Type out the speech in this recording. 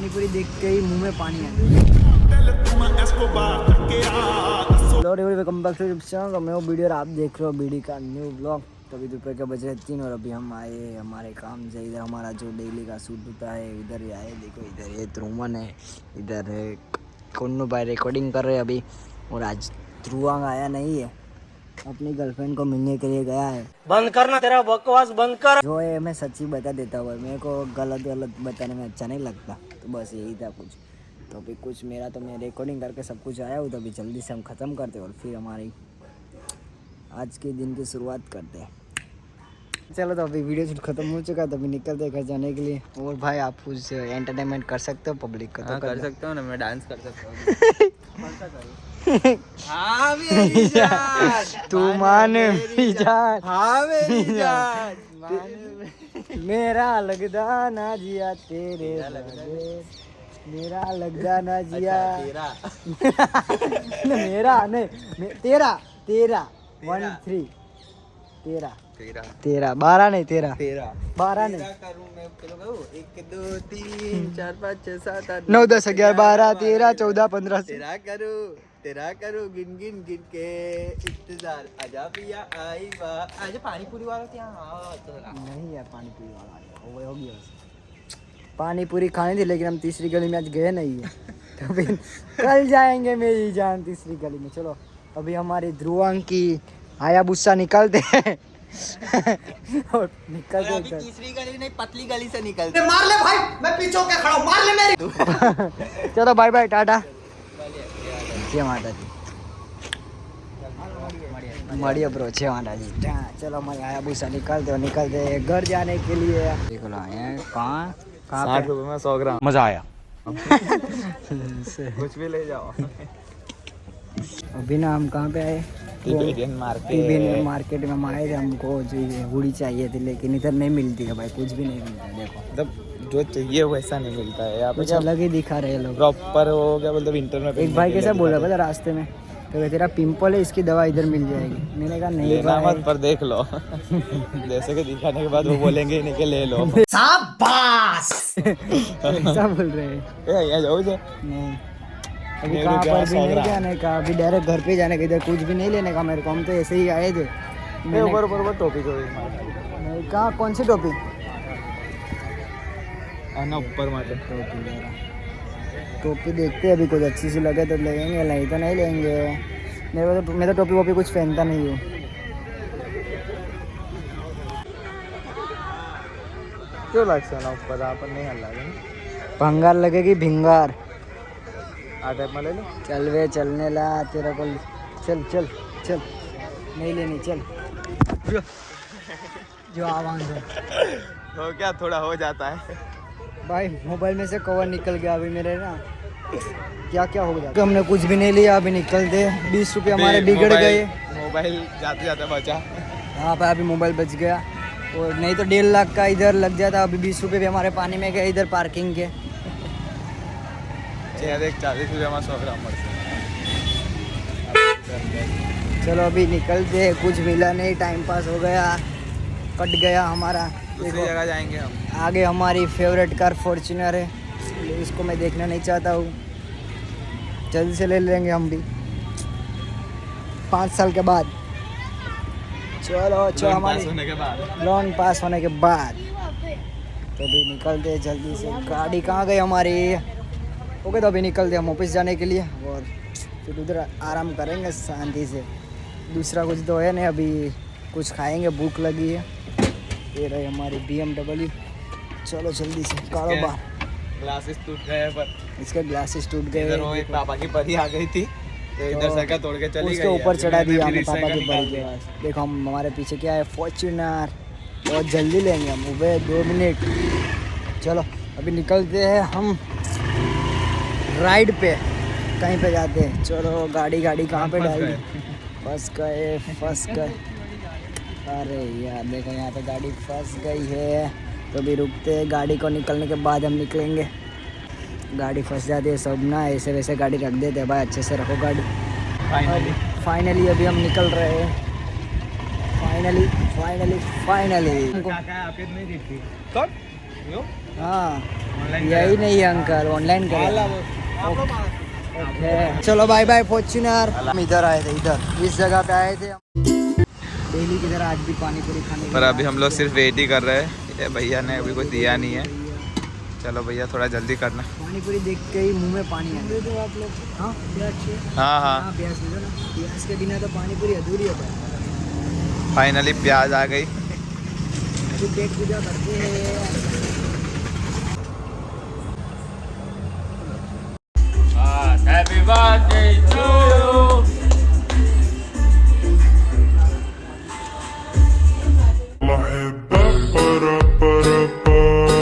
पानीपुरी देख के ही मुंह में पानी आ गया। Welcome back to channel. मैं वो वीडियो और आप देख रहे हो बीडी का न्यू ब्लॉग। तो अभी दोपहर के बज रहे 3 और अभी हम आए हमारे काम से। इधर हमारा जो डेली का शूट होता है इधर ही आए। देखो इधर ये ध्रुवन है, इधर है कुन्नू भाई रिकॉर्डिंग कर रहे हैं अभी। और आज ध्रुवांग आया नहीं है, अपनी गर्लफ्रेंड को मिलने के लिए गया है। बंद करना तेरा बकवास बंद कर। जो है मैं सच्ची बता देता हूँ, मेरे को गलत बताने में अच्छा नहीं लगता, तो बस यही था कुछ। तो अभी कुछ मेरा तो मैं रिकॉर्डिंग करके सब कुछ आया हूँ, तो अभी जल्दी से हम ख़त्म करते हैं और फिर हमारी आज के दिन की शुरुआत करते हैं। चलो तो अभी वीडियो शूट खत्म हो चुका है, तो अभी निकलते हैं घर जाने के लिए। और भाई आप कुछ एंटरटेनमेंट कर सकते हो पब्लिक को? तो कर सकता हूँ ना, मैं डांस कर सकता हूँ। हाँ मेरी जान, तू मान मेरी जान, हाँ मेरी जान, मेरा लगदा ना जिया तेरे बगैर, मेरा लगदा ना जिया मेरा नहीं तेरा तेरा 1 3 तेरा तेरा 12 नहीं तेरा 12 नहीं करूँ मैं, चलो कहूँ 1 2 3 4 5 6 7 8 9 10 11 12 13 14 15 तेरा करूँ गिन गिन गिन के इंतजार। आजा पिया आई बा, आजा पानी पूरी वाला क्या? नहीं यार पानी पूरी वाला वो हो गया। पानी पूरी खानी थी लेकिन हम तीसरी गली में आज गए नहीं है, तो फिर कल जाएंगे मेरी जान तीसरी गली में। चलो अभी हमारी ध्रुवांग की हायाबुसा निकलते हैं और निकलते अभी हैं। तीसरी गली नहीं, पतली गली से निकलते। मार ले भाई, मैं पीछे होके खड़ा हूं, मार ले मेरी। चलो बाय बाय टाटा, जय माता दी, मड़िया ब्रो, जय माता दी। चलो हमारे हायाबुसा निकलते हैं घर जाने के लिए। देख लो कहाँ 60 रुपए में 100 ग्राम। मजा आया। कुछ भी ले जाओ। अभी ना हम कहाँ पे आए? टिबेटियन मार्केट में हम आए थे। हमको जो ये हुडी चाहिए थी लेकिन इधर नहीं मिलती है भाई, कुछ भी नहीं मिलता है। देखो मतलब जो चाहिए वैसा नहीं मिलता है यहाँ पे। कुछ अलग ही दिखा रहे हैं लोग। प्रॉपर हो गया, मतलब इंटर में एक भाई कैसा बोल रहा पता रास्ते में, तो तेरा पिंपल है इसकी दवा इधर मिल जाएगी। मैंने कहा नहीं लेना भाई। मत, पर देख लो। जैसे कि दिखाने के बाद वो बोलेंगे इन्हें के ले लो। शाबाश। ऐसा बोल रहे हैं? यहाँ जाओ जा। नहीं अभी कहाँ पर भी नहीं जाने का, अभी डायरेक्ट घर पे जाने का, इधर कुछ भी नहीं लेने का मेरे को। हम तो ऐसे ही आए थे। ऊपर टोपी को नहीं कहाँ, कौन सी टोपी? ना ऊपर माटे टोपी देखते हैं, अभी कुछ अच्छी सी लगे तो लेंगे, नहीं तो नहीं लेंगे। मैं तो टोपी वोपी कुछ पहनता नहीं हूँ। क्यों लगता ना ऊपर आप नहीं हल्ला भंगार लगेगी भिंगार। आ टाइप में ले लो। चल वे चलने ला तेरा को। चल चल चल, नहीं लेनी चल। जो आवाज़ है तो क्या थोड़ा हो जाता है भाई, मोबाइल में से कवर निकल गया अभी मेरे ना, क्या क्या हो गया। हमने कुछ भी नहीं लिया, अभी निकलते। 20 रुपये हमारे बिगड़ गए। मोबाइल जाते जाते बचा। हाँ भाई अभी मोबाइल बच गया, और नहीं तो 1.5 लाख का इधर लग जाता। अभी 20 रुपये भी हमारे पानी में गए इधर पार्किंग के। 40 रुपये में 100 ग्राम पड़ते। चलो अभी निकलते हैं, कुछ मिला नहीं, टाइम पास हो गया, कट गया हमारा। दूसरी जगह जाएंगे हम। आगे हमारी फेवरेट कार फॉर्च्यूनर है, इसको मैं देखना नहीं चाहता हूँ। जल्दी से ले लेंगे हम भी 5 साल के बाद। चलो हमारी लोन पास होने के बाद। तो अभी निकलते हैं जल्दी से। गाड़ी कहाँ गई हमारी? ओके तो अभी निकलते हम ऑफिस जाने के लिए, और फिर उधर आराम करेंगे शांति से। दूसरा कुछ तो है नहीं, अभी कुछ खाएंगे, भूख लगी है। ये रही हमारी BMW। चलो जल्दी से कारोबार। ग्लासेस टूट गए, पर इसके ग्लासेस टूट गए। इधर वो एक पापा की परी आ गई थी, तो इधर से तोड़ के चली गई। उसके ऊपर चढ़ा दिया हमने पापा की की परी के पास। देखो हम हमारे पीछे क्या है, फॉर्च्यूनर। बहुत जल्दी लेंगे हम, वो 2 मिनट। चलो अभी निकलते हैं हम राइड पे, कहीं पे जाते हैं। चलो गाड़ी कहाँ पे डाली? फंस गए। अरे यार देखो यहाँ पे गाड़ी फंस गई है, तो अभी रुकते हैं। गाड़ी को निकलने के बाद हम निकलेंगे। गाड़ी फंस जाती है सब ना, ऐसे वैसे गाड़ी रख देते हैं भाई, अच्छे से रखो गाड़ी। फाइनली अभी हम निकल रहे हैं। फाइनली नहीं दिखती। हाँ यही नहीं है अंकल, ऑनलाइन करेगा। ओके चलो बाय बाय फॉर्च्यूनर। हम इधर आए थे, इधर इस जगह पे आए थे हम डेली की तरह, आज भी पानी पूरी खाने। पर अभी हम लोग सिर्फ वेट ही कर रहे हैं, ये भैया ने अभी कुछ दिया नहीं है। चलो भैया थोड़ा जल्दी करना। पानी पूरी देख के ही मुंह में पानी आ गया। आप लोग हाँ हाँ हाँ प्याज दे दो ना, प्याज के बिना तो पानी पूरी अधूरी होता है। फाइनली प्याज आ गई। अभी पेट पूजा करते हैं। Happy birthday to